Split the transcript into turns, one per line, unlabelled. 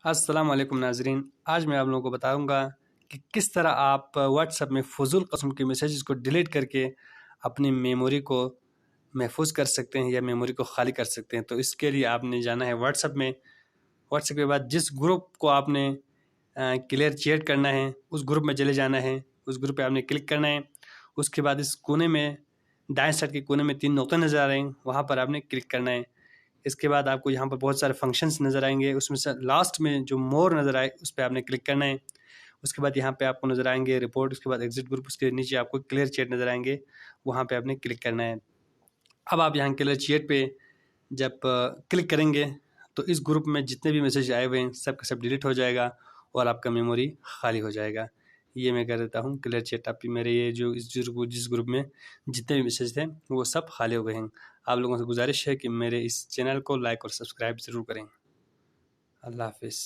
السلام علیکم ناظرین، آج میں آپ لوگوں کو بتاؤں گا کہ کس طرح آپ واٹس ایپ میں فضول قسم کے میسیجز کو ڈیلیٹ کر کے اپنی میموری کو محفوظ کر سکتے ہیں یا میموری کو خالی کر سکتے ہیں۔ تو اس کے لیے آپ نے جانا ہے واٹس ایپ میں۔ واٹس ایپ کے بعد جس گروپ کو آپ نے کلیئر چیٹ کرنا ہے اس گروپ میں چلے جانا ہے، اس گروپ پہ آپ نے کلک کرنا ہے۔ اس کے بعد اس کونے میں دائیں سائڈ کے کونے میں 3 نقطے نظر آ رہے ہیں، وہاں پر آپ نے کلک کرنا ہے۔ اس کے بعد آپ کو یہاں پر بہت سارے فنکشنز نظر آئیں گے، اس میں سے لاسٹ میں جو مور نظر آئے اس پہ آپ نے کلک کرنا ہے۔ اس کے بعد یہاں پہ آپ کو نظر آئیں گے رپورٹ، اس کے بعد ایگزٹ گروپ، اس کے نیچے آپ کو کلیئر چیٹ نظر آئیں گے، وہاں پہ آپ نے کلک کرنا ہے۔ اب آپ یہاں کلیئر چیٹ پہ جب کلک کریں گے تو اس گروپ میں جتنے بھی میسیج آئے ہوئے ہیں سب کا سب ڈیلیٹ ہو جائے گا اور آپ کا میموری خالی ہو جائے گا۔ یہ میں کر دیتا ہوں کلیئر چیٹ آپ میرے یہ جو جس گروپ میں جتنے بھی میسیج تھے وہ سب خالی ہو گئے ہیں۔ آپ لوگوں سے گزارش ہے کہ میرے اس چینل کو لائک اور سبسکرائب ضرور کریں۔ اللہ حافظ۔